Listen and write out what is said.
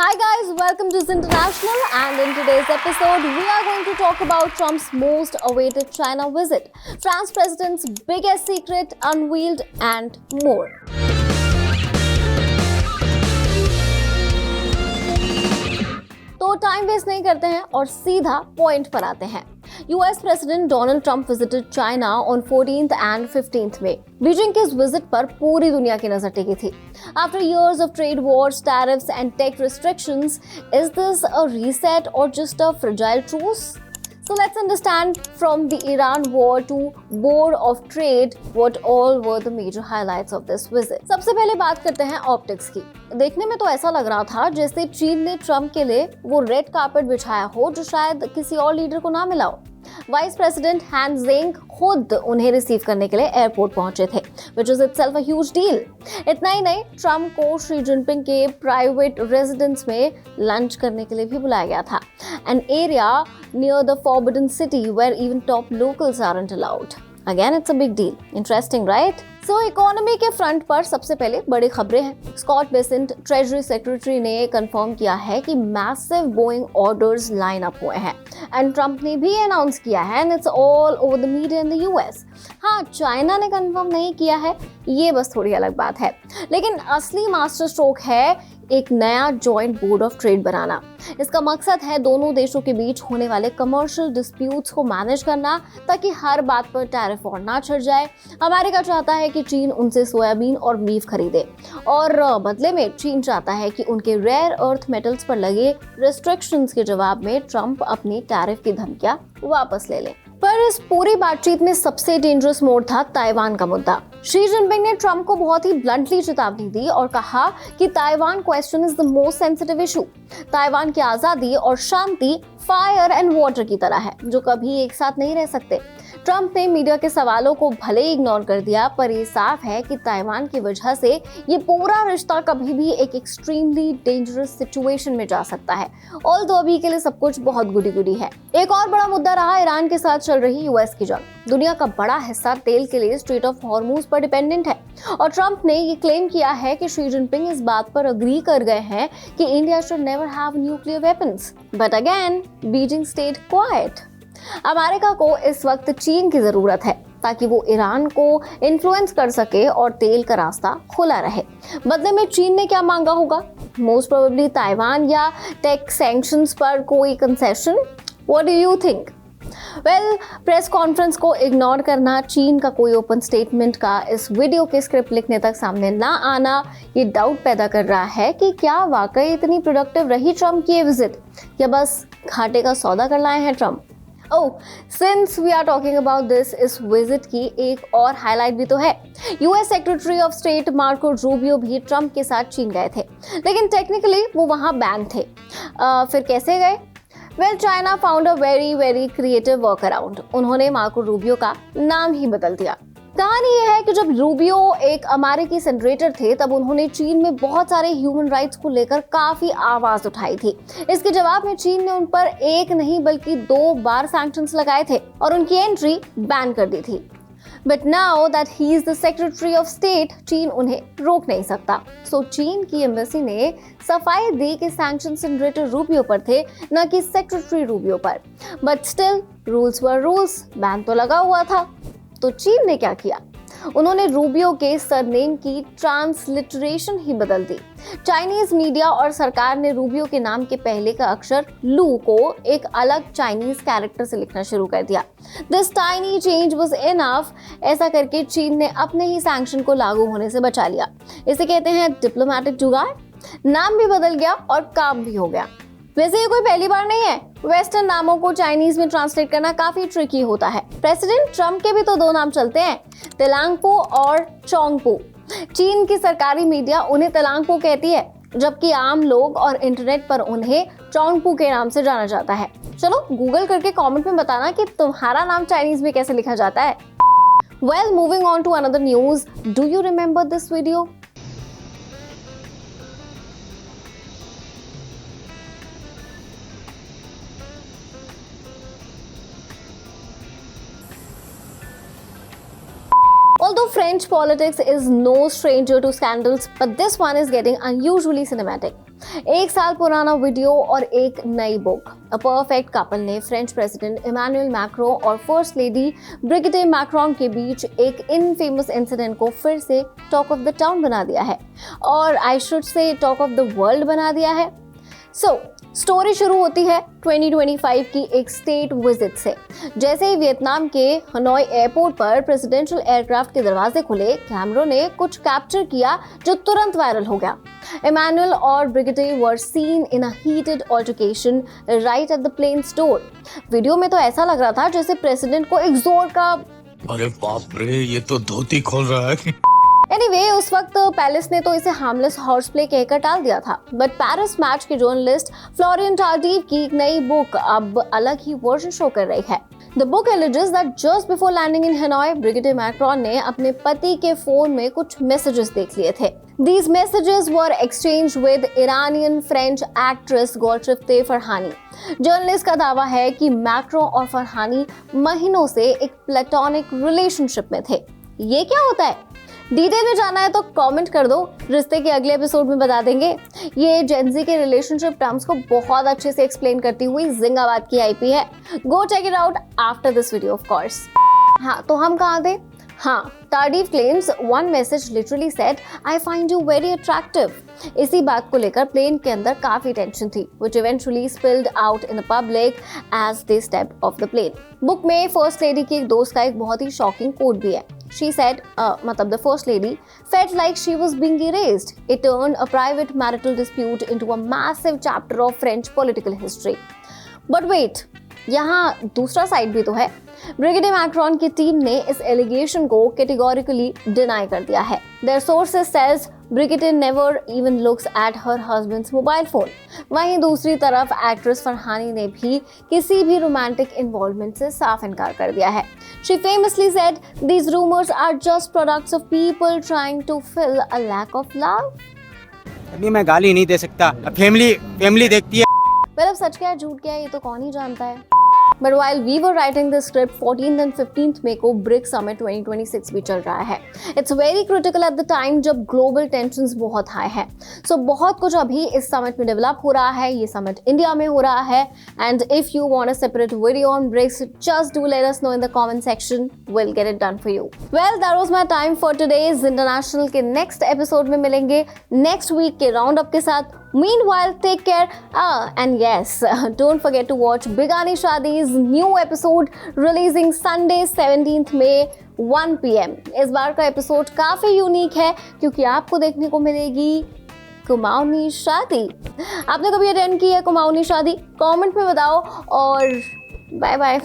Hi guys, welcome to International, and in today's episode we are going to talk about Trump's most awaited China visit, France president's biggest secret unveiled and more. तो time waste नहीं करते हैं और सीधा point पर आते हैं। US president Donald Trump visited China on 14th and 15th May। Beijing के इस विजिट पर पूरी दुनिया की नजर टिकी थी। After years of trade wars, tariffs and tech restrictions, is this a reset or just a fragile truce? So let's understand from the Iran war to Board of Trade what all were the major highlights of this visit. सबसे पहले बात करते हैं optics की। देखने में तो ऐसा लग रहा था जैसे चीन ने ट्रंप के लिए वो रेड कार्पेट बिछाया हो जो शायद किसी और लीडर को ना मिला हो। वाइस प्रेसिडेंट Han Zheng खुद उन्हें रिसीव करने के लिए एयरपोर्ट पहुंचे थे, which was itself a huge deal. इतना ही नहीं, ट्रंप को शी जिनपिंग के प्राइवेट रेजिडेंस में लंच करने के लिए भी बुलाया गया था, an area near the Forbidden City where even top locals aren't allowed. Again, it's a big deal. Interesting, right? So, economy के फ्रंट पर सबसे पहले बड़ी खबरें हैं। स्कॉट बेसेंट ट्रेजरी सेक्रेटरी ने कंफर्म किया है कि massive Boeing orders line up हुए हैं, एंड ट्रंप ने भी अनाउंस किया है, and it's all over the media in the US. हाँ, चाइना ने कंफर्म नहीं किया है, ये बस थोड़ी अलग बात है, लेकिन असली मास्टर स्ट्रोक है एक नया जॉइंट बोर्ड ऑफ ट्रेड बनाना। इसका मकसद है दोनों देशों के बीच होने वाले कमर्शियल डिस्प्यूट्स को मैनेज करना, ताकि हर बात पर टैरिफ और ना चढ़ जाए। अमेरिका चाहता है कि चीन उनसे सोयाबीन और बीफ खरीदे, और बदले में चीन चाहता है कि उनके रेयर अर्थ मेटल्स पर लगे रेस्ट्रिक्शंस के जवाब में ट्रंप अपनी टैरिफ की धमकियां वापस ले लें। पर इस पूरी बातचीत में सबसे डेंजरस मोड़ था ताइवान का मुद्दा। शी जिनपिंग ने ट्रंप को बहुत ही ब्लंटली चेतावनी दी और कहा कि Taiwan question is the most sensitive issue. Taiwan की आजादी और शांति फायर एंड वाटर की तरह है, जो कभी एक साथ नहीं रह सकते। ट्रंप ने मीडिया के सवालों को भले ही इग्नोर कर दिया, पर ये साफ है कि ताइवान की वजह से ये पूरा रिश्ता कभी भी एक एक्सट्रीमली डेंजरस सिचुएशन में जा सकता है। ऑल्दो अभी के लिए सब कुछ बहुत गुडी गुडी है। एक और बड़ा मुद्दा रहा ईरान के साथ चल रही यूएस की जंग। दुनिया का बड़ा हिस्सा तेल के लिए स्ट्रेट ऑफ हॉर्मूज पर डिपेंडेंट है, और ट्रंप ने ये क्लेम किया है कि शी जिनपिंग इस बात पर अग्री कर गए हैं कि India should never have nuclear weapons, but again Beijing stayed quiet. America को इस वक्त चीन की जरूरत है ताकि वो ईरान को इन्फ्लुएंस कर सके और तेल का रास्ता खुला रहे। बदले में चीन ने क्या मांगा होगा? मोस्ट प्रोबेबली ताइवान या टेक सैंक्शंस पर कोई concession. What do you think? Well, press conference को इग्नोर करना, चीन का कोई ओपन स्टेटमेंट का इस वीडियो के स्क्रिप्ट लिखने तक सामने ना आना, ये डाउट पैदा कर रहा है कि क्या वाकई इतनी प्रोडक्टिव रही ट्रंप की ये विजिट, या बस घाटे का सौदा कर लाए हैं Trump. Since we are talking about this, इस विजिट की एक और हाईलाइट भी तो है। US secretary of state Marco Rubio भी ट्रंप के साथ चीन गए थे, लेकिन टेक्निकली वो वहां बैन थे। फिर कैसे गए? Well, China found a very creative work around. उन्होंने मार्को रूबियो का नाम ही बदल दिया। कहानी यह है कि जब रूबियो एक अमेरिकी सेनेटर थे, तब उन्होंने चीन में बहुत सारे ह्यूमन राइट्स को लेकर काफी आवाज उठाई थी। इसके जवाब में चीन ने उन पर एक नहीं बल्कि 2 बार सैंक्शंस लगाए थे और उनकी एंट्री बैन कर दी थी। But now that he is the secretary of state, चीन उन्हें रोक नहीं सकता। सो चीन की एम्बेसी ने सफाई दी कि सैंक्शन सेनेटर रूबियो पर थे, न कि सेक्रेटरी रूबियो पर। But still rules were rules, ban तो लगा हुआ था। तो चीन ने क्या किया? उन्होंने रूबियो के सरनेम की ट्रांसलिटरेशन ही बदल दी। चाइनीज मीडिया और सरकार ने रूबियो के नाम के पहले का अक्षर लू को एक अलग चाइनीज कैरेक्टर से लिखना शुरू कर दिया। This tiny change was enough. ऐसा करके चीन ने अपने ही सैंक्शन को लागू होने से बचा लिया। इसे कहते हैं डिप्लोमेटिक जुगाड़। नाम भी बदल गया और काम भी हो गया। वैसे ये कोई पहली बार नहीं है। वेस्टर्न नामों को चाइनीज में ट्रांसलेट करना काफी ट्रिकी होता है। प्रेसिडेंट ट्रंप के भी तो 2 नाम चलते हैं, तेलांगपो और चोंगपो। चीन की सरकारी मीडिया उन्हें तेलांगपो कहती है, जबकि आम लोग और इंटरनेट पर उन्हें चोंगपो के नाम से जाना जाता है। चलो गूगल करके कमेंट में बताना कि तुम्हारा नाम चाइनीज में कैसे लिखा जाता है। Well, moving on to another news, do you remember this video? Although French politics is no stranger to scandals, but this one is getting unusually cinematic. 1 साल पुराना वीडियो और एक नई बुक। अ परफेक्ट कपल ने French president Emmanuel Macron और first lady ब्रिगिटे Macron के बीच एक infamous incident को फिर से टॉक ऑफ द टाउन बना दिया है, और I should say talk of the world बना दिया है। स्टोरी शुरू होती है 2025 की एक स्टेट विजिट से। जैसे ही वियतनाम के हनोई एयरपोर्ट पर प्रेसिडेंशियल एयरक्राफ्ट के दरवाजे खुले, कैमरों ने कुछ कैप्चर किया जो तुरंत वायरल हो गया। इमैनुअल और Brigitte were seen in a heated altercation right at the plane's door. Video में तो ऐसा लग रहा था जैसे प्रेसिडेंट को एक जोर का अरे बाप रे, ये तो धोती खोल रहा है। एनीवे, उस वक्त पैलेस ने तो इसे हार्मलेस हॉर्स प्ले कहकर टाल दिया था, बट पेरिस मैच के जर्नलिस्ट फ्लोरियन टार्डीव की एक नई बुक अब अलग ही वर्जन शो कर रही है। The book alleges that just before landing in Hanoi, Brigitte Macron ने अपने पति के फोन में कुछ मैसेजेस देख लिए थे। These messages were exchanged with Iranian French actress Golshifteh Farhani। Journalist का दावा है कि मैक्रो और फरहानी महीनों से एक प्लेटोनिक रिलेशनशिप में थे। ये क्या होता है? डिटेल में जाना है तो कमेंट कर दो, रिश्ते के अगले एपिसोड में बता देंगे। ये जेंजी के रिलेशनशिप टर्म्स को बहुत अच्छे से एक्सप्लेन करती हुई जिंगाबाद की आईपी है। Go check it out after this video of course. हाँ, तो हम कहाँ थे? हाँ, टार्डीव claims one message literally said I find you very attractive. इसी बात को लेकर प्लेन के अंदर काफी टेंशन थी, which eventually spilled out in the public as they stepped off the plane। Book में फर्स्ट लेडी की एक दोस्त का एक बहुत ही शॉकिंग कोट भी है। She said, मतलब the first lady felt like she was being erased. It turned a private marital dispute into a massive chapter of French political history. But wait, यहाँ दूसरा साइड भी तो है। ब्रिगिटे मैक्रॉन की team ने इस एलिगेशन को कैटेगोरिकली डिनाई कर दिया है। Their sources says Brigitte never even looks at her husband's mobile phone। वहीं दूसरी तरफ एक्ट्रेस फरहानी ने भी किसी भी रोमांटिक इन्वॉल्वमेंट से साफ इनकार कर दिया है। She famously said, "These rumors are just products of people trying to fill a lack of love." अभी मैं गाली नहीं दे सकता, फैमिली देखती है। Well, अब सच क्या है झूठ क्या है ये तो कौन ही जानता है। But while we were writing the script, 14th and 15th मई को ब्रिक्स समिट 2026 भी चल रहा है। It's very critical at the time जब global tensions बहुत हाई है। So बहुत कुछ अभी इस समिट में डेवलप हो रहा है। ये समिट इंडिया में हो रहा है। And if you want a separate video on BRICS, just do let us know in the comment section. We'll get it done for you. Well, that was my time for today's International के next episode में मिलेंगे next week के roundup के साथ। Meanwhile, take care. And yes, don't forget to watch Bigani Shadi's new episode releasing Sunday 17th May 1 PM। इस बार का episode काफी unique है क्योंकि आपको देखने को मिलेगी कुमाऊनी शादी। आपने कभी अटेंड की है कुमाऊनी शादी? कमेंट में बताओ और बाय बाय।